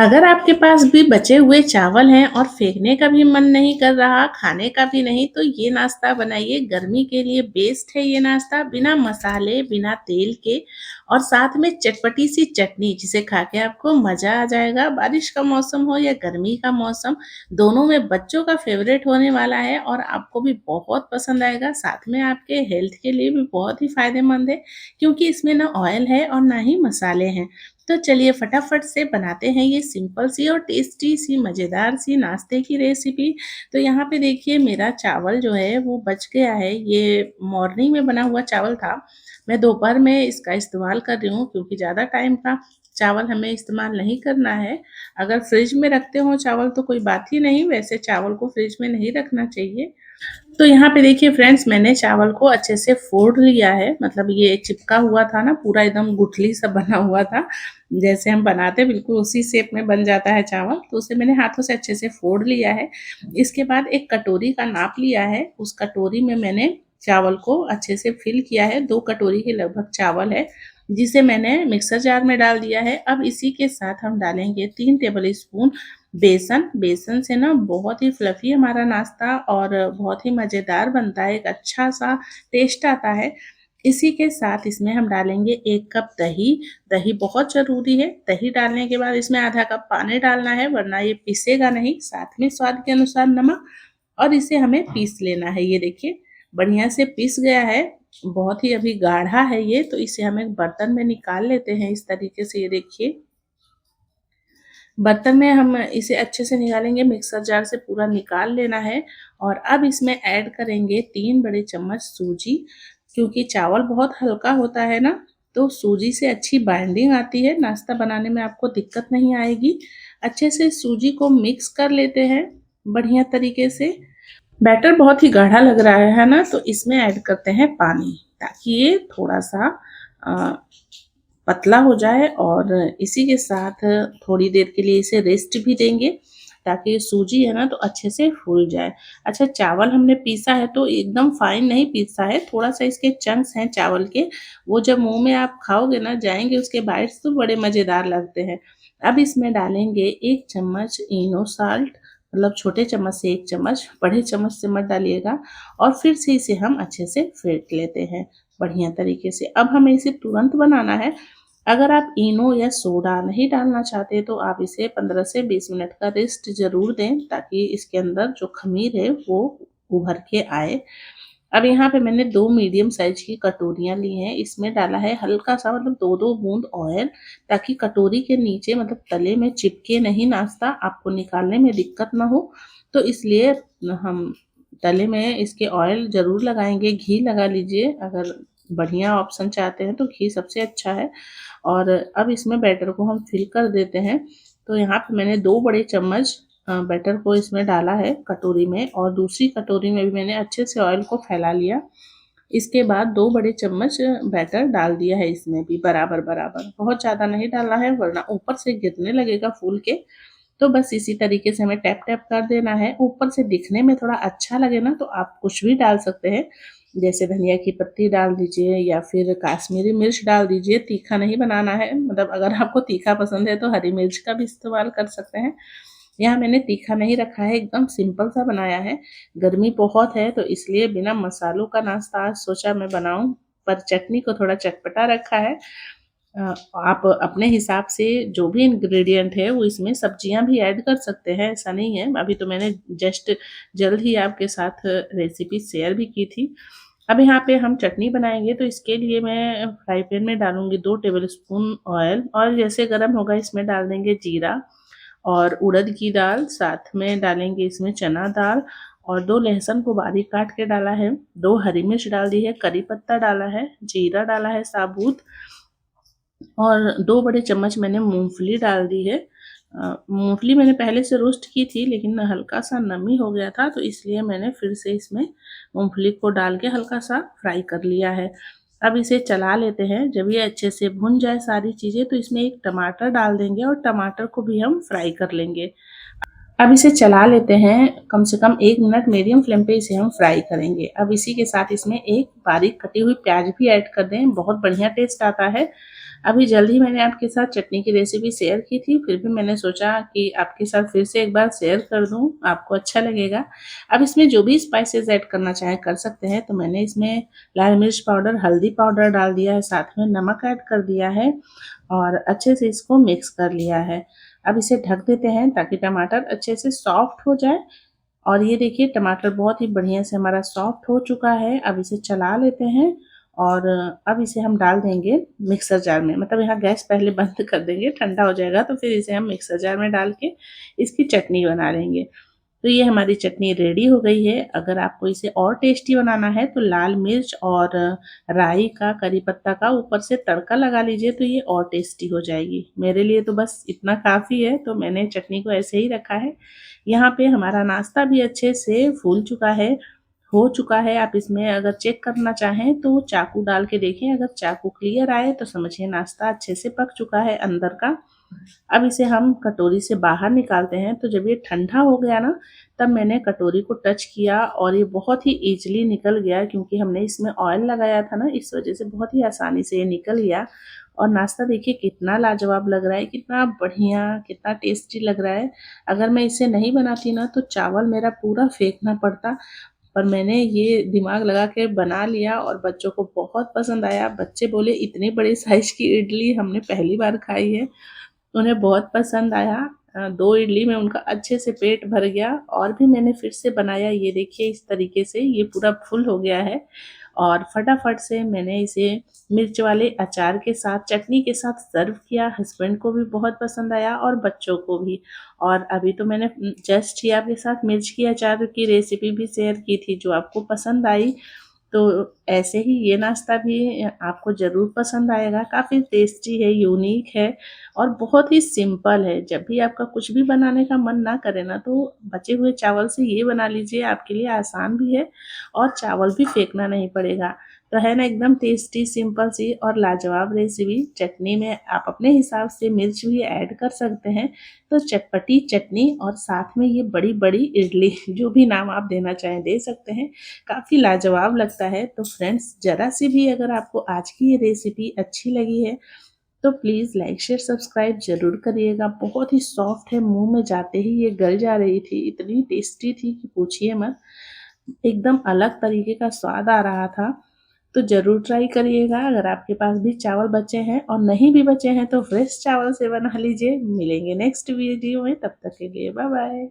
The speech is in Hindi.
अगर आपके पास भी बचे हुए चावल हैं और फेंकने का भी मन नहीं कर रहा, खाने का भी नहीं, तो ये नाश्ता बनाइए। गर्मी के लिए बेस्ट है ये नाश्ता, बिना मसाले, बिना तेल के और साथ में चटपटी सी चटनी, जिसे खा के आपको मज़ा आ जाएगा। बारिश का मौसम हो या गर्मी का मौसम, दोनों में बच्चों का फ़ेवरेट होने वाला है और आपको भी बहुत पसंद आएगा। साथ में आपके हेल्थ के लिए भी बहुत ही फ़ायदेमंद है, क्योंकि इसमें ना ऑयल है और ना ही मसाले हैं। तो चलिए फटाफट से बनाते हैं ये सिंपल सी और टेस्टी सी मज़ेदार सी नाश्ते की रेसिपी। तो यहाँ पे देखिए मेरा चावल जो है वो बच गया है। ये मॉर्निंग में बना हुआ चावल था। मैं दोपहर में इसका इस्तेमाल कर रही हूँ, क्योंकि ज़्यादा टाइम का चावल हमें इस्तेमाल नहीं करना है। अगर फ्रिज में रखते हो चावल तो कोई बात ही नहीं, वैसे चावल को फ्रिज में नहीं रखना चाहिए। तो यहाँ पे देखिए फ्रेंड्स, मैंने चावल को अच्छे से फोड़ लिया है। मतलब ये चिपका हुआ था ना, पूरा एकदम गुठली सा बना हुआ था। जैसे हम बनाते हैं बिल्कुल उसी शेप में बन जाता है चावल। तो उसे मैंने हाथों से अच्छे से फोड़ लिया है। इसके बाद एक कटोरी का नाप लिया है। उस कटोरी में मैंने चावल को अच्छे से फिल किया है। 2 कटोरी के लगभग चावल है, जिसे मैंने मिक्सर जार में डाल दिया है। अब इसी के साथ हम डालेंगे 3 टेबल स्पून बेसन। बेसन से ना बहुत ही फ्लफ़ी हमारा नाश्ता और बहुत ही मज़ेदार बनता है, एक अच्छा-सा टेस्ट आता है। इसी के साथ इसमें हम डालेंगे 1 कप दही। दही बहुत ज़रूरी है। दही डालने के बाद इसमें आधा कप पानी डालना है, वरना ये पिसेगा नहीं। साथ में स्वाद के अनुसार नमक, और इसे हमें पीस लेना है। ये देखिए बढ़िया से पीस गया है। बहुत ही अभी गाढ़ा है ये, तो इसे हम एक बर्तन में निकाल लेते हैं इस तरीके से। ये देखिए बर्तन में हम इसे अच्छे से निकालेंगे, मिक्सर जार से पूरा निकाल लेना है। और अब इसमें ऐड करेंगे 3 बड़े चम्मच सूजी। क्योंकि चावल बहुत हल्का होता है ना, तो सूजी से अच्छी बाइंडिंग आती है, नाश्ता बनाने में आपको दिक्कत नहीं आएगी। अच्छे से सूजी को मिक्स कर लेते हैं बढ़िया तरीके से। बैटर बहुत ही गाढ़ा लग रहा है ना, तो इसमें ऐड करते हैं पानी, ताकि ये थोड़ा-सा अ, पतला हो जाए। और इसी के साथ थोड़ी देर के लिए इसे रेस्ट भी देंगे, ताकि सूजी है ना तो अच्छे से फूल जाए। अच्छा, चावल हमने पीसा है तो एकदम फाइन नहीं पीसा है, थोड़ा-सा इसके चंक्स हैं चावल के, वो जब मुँह में आप खाओगे ना जाएँगे उसके बाइट्स, तो बड़े मज़ेदार लगते हैं। अब इसमें डालेंगे 1 चम्मच इनो साल्ट, मतलब छोटे चम्मच से 1 चम्मच, बड़े चम्मच से मत डालिएगा। और फिर से इसे हम अच्छे से फेंट लेते हैं बढ़िया तरीके से। अब हमें इसे तुरंत बनाना है। अगर आप इनो या सोडा नहीं डालना चाहते तो आप इसे 15 से 20 मिनट का रेस्ट ज़रूर दें, ताकि इसके अंदर जो ख़मीर है वो उभर के आए। अब यहाँ पे मैंने 2 मीडियम साइज़ की कटोरियाँ ली हैं। इसमें डाला है हल्का-सा, मतलब 2-2 बूँद ऑयल, ताकि कटोरी के नीचे, मतलब तले में चिपके नहीं नाश्ता, आपको निकालने में दिक्कत ना हो। तो इसलिए हम तले में इसके ऑयल ज़रूर लगाएँगे। घी लगा लीजिए, अगर बढ़िया ऑप्शन चाहते हैं तो घी सबसे अच्छा है। और अब इसमें बैटर को हम फिल कर देते हैं। तो यहाँ पे मैंने 2 बड़े चम्मच बैटर को इसमें डाला है कटोरी में, और दूसरी कटोरी में भी मैंने अच्छे से ऑयल को फैला लिया। इसके बाद 2 बड़े चम्मच बैटर डाल दिया है इसमें भी बराबर-बराबर। बहुत ज़्यादा नहीं डालना है, वरना ऊपर से गिरने लगेगा फूल के। तो बस इसी तरीके से हमें टैप-टैप कर देना है। ऊपर से दिखने में थोड़ा अच्छा लगे ना, तो आप कुछ भी डाल सकते हैं। जैसे धनिया की पत्ती डाल दीजिए या फिर कश्मीरी मिर्च डाल दीजिए। तीखा नहीं बनाना है, मतलब अगर आपको तीखा पसंद है तो हरी मिर्च का भी इस्तेमाल कर सकते हैं। यहाँ मैंने तीखा नहीं रखा है, एकदम सिंपल सा बनाया है। गर्मी बहुत है तो इसलिए बिना मसालों का नाश्ता आज सोचा मैं बनाऊँ, पर चटनी को थोड़ा चटपटा रखा है। अ, आप अपने हिसाब से जो भी इंग्रेडिएंट है वो इसमें सब्जियां भी ऐड कर सकते हैं, ऐसा नहीं है। अभी तो मैंने जस्ट जल्द ही आपके साथ रेसिपी शेयर भी की थी। अब यहाँ पे हम चटनी बनाएंगे, तो इसके लिए मैं फ्राई पैन में डालूंगी 2 टेबल स्पून ऑयल। ऑयल जैसे गर्म होगा इसमें डाल देंगे जीरा और उड़द की दाल, साथ में डालेंगे इसमें चना दाल, और 2 लहसुन को बारीक काट के डाला है, 2 हरी मिर्च डाल दी है, करी पत्ता डाला है, जीरा डाला है साबुत, और 2 बड़े चम्मच मैंने मूँगफली डाल दी है। मूँगफली मैंने पहले से रोस्ट की थी, लेकिन हल्का-सा नमी हो गया था, तो इसलिए मैंने फिर से इसमें मूँगफली को डाल के हल्का-सा फ्राई कर लिया है। अब इसे चला लेते हैं। जब ये अच्छे से भुन जाए सारी चीज़ें, तो इसमें एक टमाटर डाल देंगे और टमाटर को भी हम फ्राई कर लेंगे। अब इसे चला लेते हैं, कम से कम 1 मिनट मीडियम फ्लेम पे इसे हम फ्राई करेंगे। अब इसी के साथ इसमें एक बारीक कटी हुई प्याज भी ऐड कर दें, बहुत बढ़िया टेस्ट आता है। अभी जल्द ही मैंने आपके साथ चटनी की रेसिपी शेयर की थी, फिर भी मैंने सोचा कि आपके साथ फिर से एक बार शेयर कर दूँ, आपको अच्छा लगेगा। अब इसमें जो भी स्पाइसेस ऐड करना चाहें कर सकते हैं। तो मैंने इसमें लाल मिर्च पाउडर, हल्दी पाउडर डाल दिया है, साथ में नमक ऐड कर दिया है और अच्छे से इसको मिक्स कर लिया है। अब इसे ढक देते हैं ताकि टमाटर अच्छे से सॉफ्ट हो जाए। और ये देखिए टमाटर बहुत ही बढ़िया से हमारा सॉफ्ट हो चुका है। अब इसे चला लेते हैं और अब इसे हम डाल देंगे मिक्सर जार में। मतलब यहाँ गैस पहले बंद कर देंगे, ठंडा हो जाएगा तो फिर इसे हम मिक्सर जार में डाल के इसकी चटनी बना लेंगे। तो ये हमारी चटनी रेडी हो गई है। अगर आपको इसे और टेस्टी बनाना है तो लाल मिर्च और राई का, करी पत्ता का ऊपर से तड़का लगा लीजिए तो ये और टेस्टी हो जाएगी। मेरे लिए तो बस इतना काफ़ी है, तो मैंने चटनी को ऐसे ही रखा है। यहाँ पे हमारा नाश्ता भी अच्छे से फूल चुका है, हो चुका है। आप इसमें अगर चेक करना चाहें तो चाकू डाल के देखें, अगर चाकू क्लियर आए तो समझिए नाश्ता अच्छे से पक चुका है अंदर का। अब इसे हम कटोरी से बाहर निकालते हैं। तो जब ये ठंडा हो गया ना, तब मैंने कटोरी को टच किया और ये बहुत ही ईज़िली निकल गया, क्योंकि हमने इसमें ऑयल लगाया था ना, इस वजह से बहुत ही आसानी से ये निकल गया। और नाश्ता देखिए कितना लाजवाब लग रहा है, कितना बढ़िया, कितना टेस्टी लग रहा है। अगर मैं इसे नहीं बनाती ना तो चावल मेरा पूरा फेंकना पड़ता, पर मैंने ये दिमाग लगा के बना लिया और बच्चों को बहुत पसंद आया। बच्चे बोले इतने बड़े साइज़ की इडली हमने पहली बार खाई है। उन्हें बहुत पसंद आया। 2 इडली में उनका अच्छे से पेट भर गया। और भी मैंने फिर से बनाया, ये देखिए इस तरीके से ये पूरा फुल हो गया है। और फटाफट से मैंने इसे मिर्च वाले अचार के साथ, चटनी के साथ सर्व किया। हस्बैंड को भी बहुत पसंद आया और बच्चों को भी। और अभी तो मैंने जस्ट ही आपके साथ मिर्च की अचार की रेसिपी भी शेयर की थी, जो आपको पसंद आई। तो ऐसे ही ये नाश्ता भी आपको ज़रूर पसंद आएगा। काफ़ी टेस्टी है, यूनिक है और बहुत ही सिंपल है। जब भी आपका कुछ भी बनाने का मन ना करे ना, तो बचे हुए चावल से ये बना लीजिए, आपके लिए आसान भी है और चावल भी फेंकना नहीं पड़ेगा। तो है ना एकदम टेस्टी, सिंपल सी और लाजवाब रेसिपी। चटनी में आप अपने हिसाब से मिर्च भी ऐड कर सकते हैं। तो चटपटी चटनी और साथ में ये बड़ी-बड़ी इडली, जो भी नाम आप देना चाहें दे सकते हैं। काफ़ी लाजवाब लगता है। तो फ्रेंड्स, ज़रा सी भी अगर आपको आज की ये रेसिपी अच्छी लगी है तो प्लीज़ लाइक, शेयर, सब्सक्राइब ज़रूर करिएगा। बहुत ही सॉफ्ट है, मुँह में जाते ही ये गल जा रही थी, इतनी टेस्टी थी कि पूछिए मत। एकदम अलग तरीके का स्वाद आ रहा था। तो ज़रूर ट्राई करिएगा। अगर आपके पास भी चावल बचे हैं और नहीं भी बचे हैं तो फ्रेश चावल से बना लीजिए। मिलेंगे नेक्स्ट वीडियो में, तब तक के लिए बाय बाय।